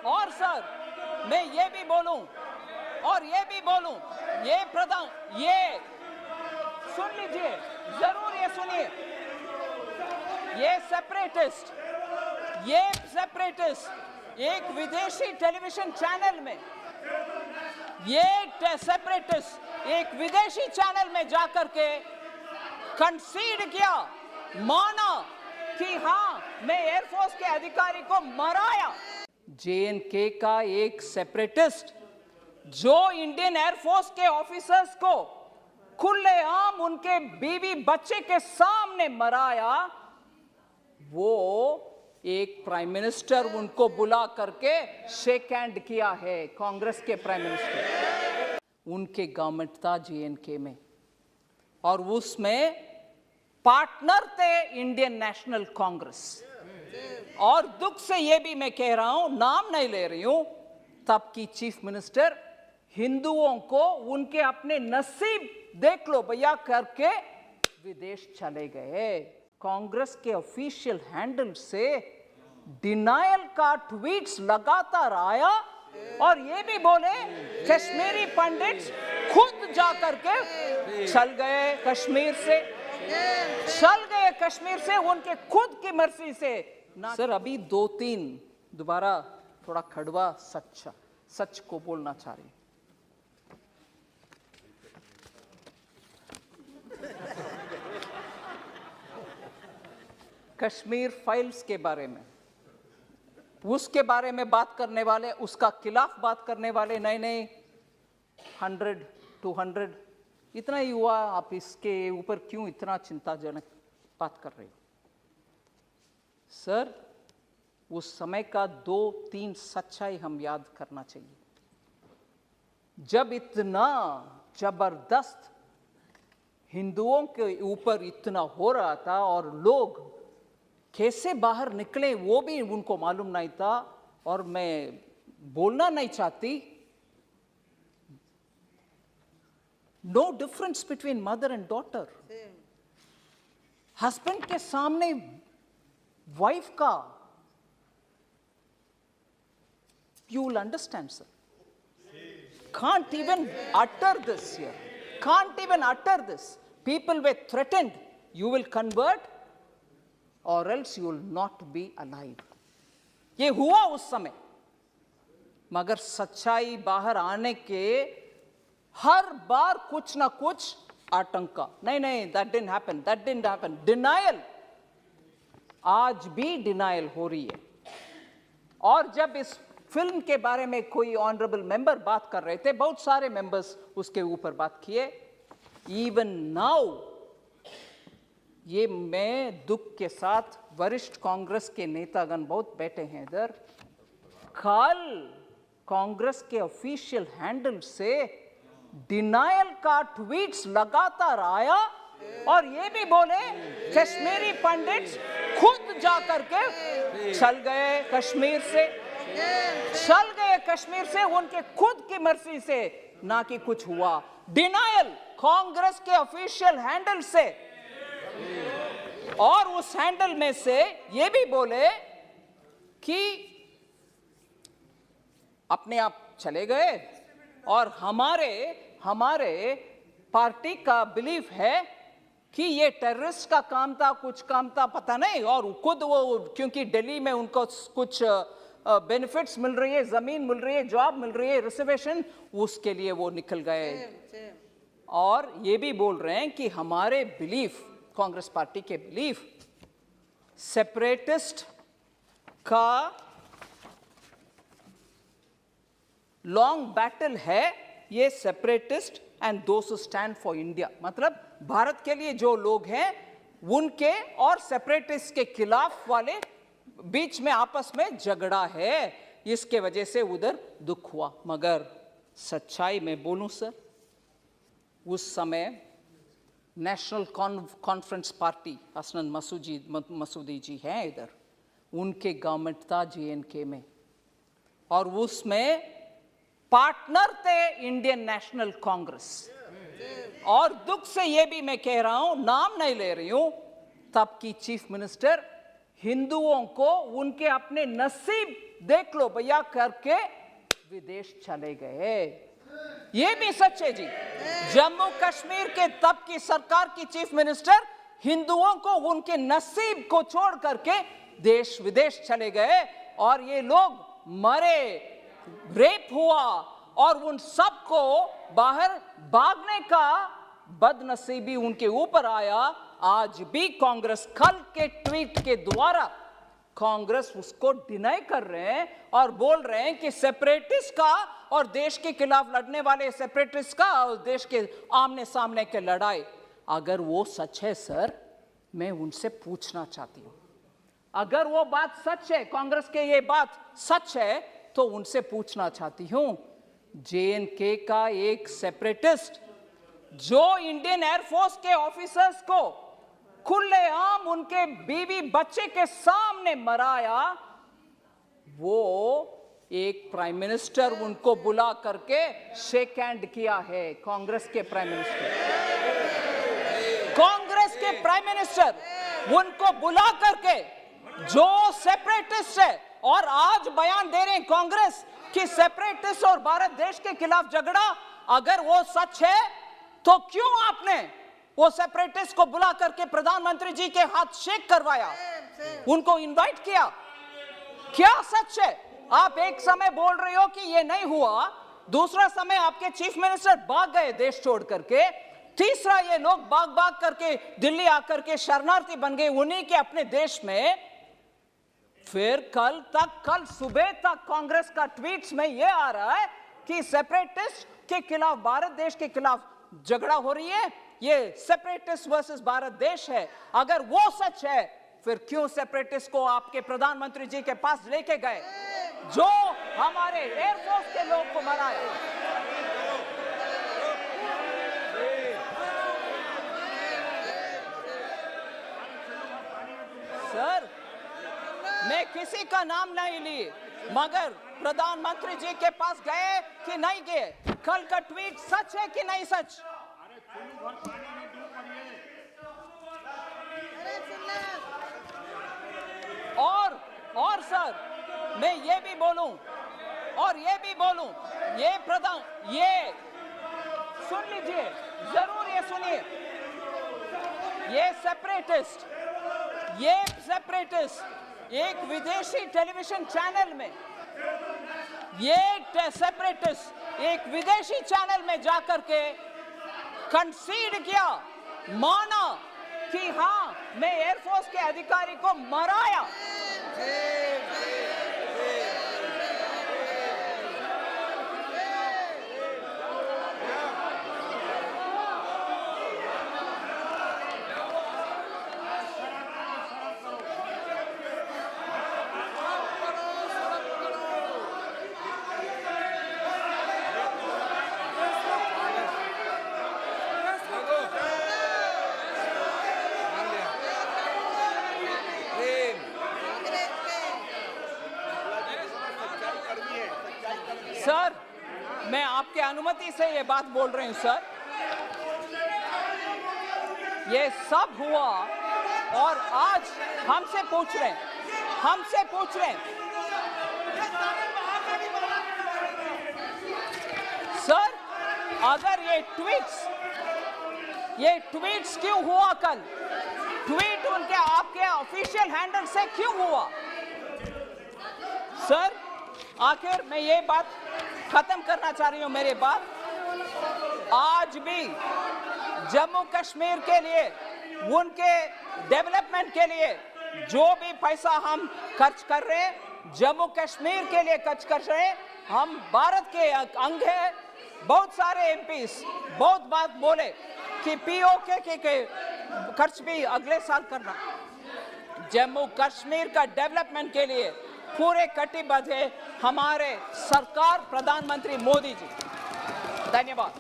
और सर मैं ये भी बोलूं और ये भी बोलूं, ये प्रधान, ये सुन लीजिए, जरूर ये सुनिए, ये सेपरेटिस्ट एक विदेशी टेलीविजन चैनल में, ये सेपरेटिस्ट एक विदेशी चैनल में जाकर के कंसीड किया, माना कि हाँ मैं एयरफोर्स के अधिकारी को मराया। जेएनके का एक सेपरेटिस्ट जो इंडियन एयरफोर्स के ऑफिसर्स को खुलेआम उनके बीवी बच्चे के सामने मराया, वो एक प्राइम मिनिस्टर उनको बुला करके शेक हैंड किया है, कांग्रेस के प्राइम मिनिस्टर, उनके गवर्नमेंट था जेएनके में, और उसमें पार्टनर थे इंडियन नेशनल कांग्रेस। और दुख से ये भी मैं कह रहा हूं, नाम नहीं ले रही हूं, तब की चीफ मिनिस्टर हिंदुओं को उनके अपने नसीब देख लो भैया करके विदेश चले गए। कांग्रेस के ऑफिशियल हैंडल से डिनायल का ट्वीट्स लगातार आया, और ये भी बोले कश्मीरी पंडित खुद जाकर के चल गए कश्मीर से, उनके खुद की मर्जी से। सर अभी 2-3 दोबारा थोड़ा कड़वा सच को बोलना चाह रही। कश्मीर फाइल्स के बारे में, उसके बारे में बात करने वाले, उसका खिलाफ बात करने वाले नहीं 100-200 इतना ही हुआ, आप इसके ऊपर क्यों इतना चिंताजनक बात कर रहे हो? सर उस समय का 2-3 सच्चाई हम याद करना चाहिए। जब इतना जबरदस्त हिंदुओं के ऊपर इतना हो रहा था और लोग कैसे बाहर निकले वो भी उनको मालूम नहीं था, और मैं बोलना नहीं चाहती, no difference between mother and daughter. Husband के सामने वाइफ का, you will understand, sir. Can't even utter this here. Can't even utter this. People were threatened. You will convert or else you will not be alive. ये हुआ उस समय, मगर सच्चाई बाहर आने के हर बार कुछ ना कुछ आतंका, नहीं that didn't happen. Denial, आज भी डिनायल हो रही है। और जब इस फिल्म के बारे में कोई ऑनरेबल मेंबर बात कर रहे थे, बहुत सारे मेंबर्स उसके ऊपर बात किए, इवन नाउ, ये मैं दुख के साथ, वरिष्ठ कांग्रेस के नेतागण बहुत बैठे हैं इधर, कल कांग्रेस के ऑफिशियल हैंडल से डिनायल का ट्वीट्स लगातार आया, और ये भी बोले कश्मीरी पंडित खुद जाकर के चल गए कश्मीर से, उनके खुद की मर्जी से, ना कि कुछ हुआ। डिनायल कांग्रेस के ऑफिशियल हैंडल से, और उस हैंडल में से ये भी बोले कि अपने आप चले गए, और हमारे पार्टी का बिलीफ है कि ये टेररिस्ट का काम था, कुछ काम था, पता नहीं, और खुद वो क्योंकि दिल्ली में उनको कुछ बेनिफिट्स मिल रही है, जमीन मिल रही है, जॉब मिल रही है, रिजर्वेशन, उसके लिए वो निकल गए। और ये भी बोल रहे हैं कि हमारे बिलीफ, कांग्रेस पार्टी के बिलीफ, सेपरेटिस्ट का लॉन्ग बैटल है, ये separatist and those who stand for India, मतलब भारत के लिए जो लोग हैं उनके और सेपरेटिस्ट के खिलाफ वाले बीच में आपस में झगड़ा है, इसके वजह से उधर दुख हुआ। मगर सच्चाई में बोलूं सर, उस समय नेशनल कॉन्फ्रेंस पार्टी, हसनन मसूदी जी हैं इधर, उनके गवर्नमेंट था जेएनके में, और उसमें पार्टनर थे इंडियन नेशनल कांग्रेस। और दुख से ये भी मैं कह रहा हूं, नाम नहीं ले रही हूं, तब की चीफ मिनिस्टर हिंदुओं को उनके अपने नसीब देख लो भैया करके विदेश चले गए। ये भी सच है जी। जम्मू कश्मीर के तब की सरकार की चीफ मिनिस्टर हिंदुओं को उनके नसीब को छोड़ करके देश विदेश चले गए और ये लोग मरे, रेप हुआ और उन सबको बाहर भागने का बदनसीबी उनके ऊपर आया। आज भी कांग्रेस कल के ट्वीट के द्वारा कांग्रेस उसको डिनाई कर रहे हैं और बोल रहे हैं कि सेपरेटिस्ट का और देश के खिलाफ लड़ने वाले सेपरेटिस्ट का और देश के आमने सामने के लड़ाई। अगर वो सच है सर, मैं उनसे पूछना चाहती हूं, अगर वो बात सच है, कांग्रेस के ये बात सच है, तो उनसे पूछना चाहती हूं, JNK का एक सेपरेटिस्ट जो इंडियन एयरफोर्स के ऑफिसर्स को खुलेआम उनके बीवी बच्चे के सामने मराया, वो एक प्राइम मिनिस्टर उनको बुला करके शेक हैंड किया है। कांग्रेस के प्राइम मिनिस्टर उनको बुला करके, जो सेपरेटिस्ट है और आज बयान दे रहे हैं कांग्रेस कि सेपरेटिस्ट और भारत देश के खिलाफ झगड़ा, अगर वो सच है तो क्यों आपने वो सेपरेटिस्ट को बुला करके प्रधानमंत्री जी के हाथ शेक करवाया, उनको इनवाइट किया? क्या सच है? आप एक समय बोल रहे हो कि ये नहीं हुआ, दूसरा समय आपके चीफ मिनिस्टर भाग गए देश छोड़ करके, तीसरा ये लोग भाग करके दिल्ली आकर के शरणार्थी बन गए उन्हीं के अपने देश में। फिर कल सुबह तक कांग्रेस का ट्वीट्स में ये आ रहा है कि सेपरेटिस्ट के खिलाफ, भारत देश के खिलाफ झगड़ा हो रही है, ये सेपरेटिस्ट वर्सेस भारत देश है। अगर वो सच है, फिर क्यों सेपरेटिस्ट को आपके प्रधानमंत्री जी के पास लेके गए जो हमारे एयरफोर्स के लोग को मराया? सर, मैं किसी का नाम नहीं ली, मगर प्रधानमंत्री जी के पास गए कि नहीं गए? कल का ट्वीट सच है कि नहीं सच? और सर, मैं ये भी बोलूं, ये सुन लीजिए, जरूर ये सुनिए, ये सेपरेटिस्ट एक विदेशी टेलीविजन चैनल में, एक विदेशी चैनल में जाकर के कंसीड किया, माना कि हाँ, मैं एयरफोर्स के अधिकारी को मराया। सर, मैं आपके अनुमति से ये बात बोल रही हूं सर। ये सब हुआ और आज हमसे पूछ रहे हैं, सर, अगर ये ट्वीट्स क्यों हुआ? कल ट्वीट उनके आपके ऑफिशियल हैंडल से क्यों हुआ? सर, आखिर मैं ये बात खत्म करना चाह रही हूं, मेरी बात, आज भी जम्मू कश्मीर के लिए, उनके डेवलपमेंट के लिए जो भी पैसा हम खर्च कर रहे हैं, जम्मू कश्मीर के लिए खर्च कर रहे हैं, हम भारत के अंग है। बहुत सारे एमपीस बहुत बात बोले कि पीओके के खर्च भी अगले साल करना। जम्मू कश्मीर का डेवलपमेंट के लिए पूरे कटिबद्ध है हमारे सरकार, प्रधानमंत्री मोदी जी। धन्यवाद।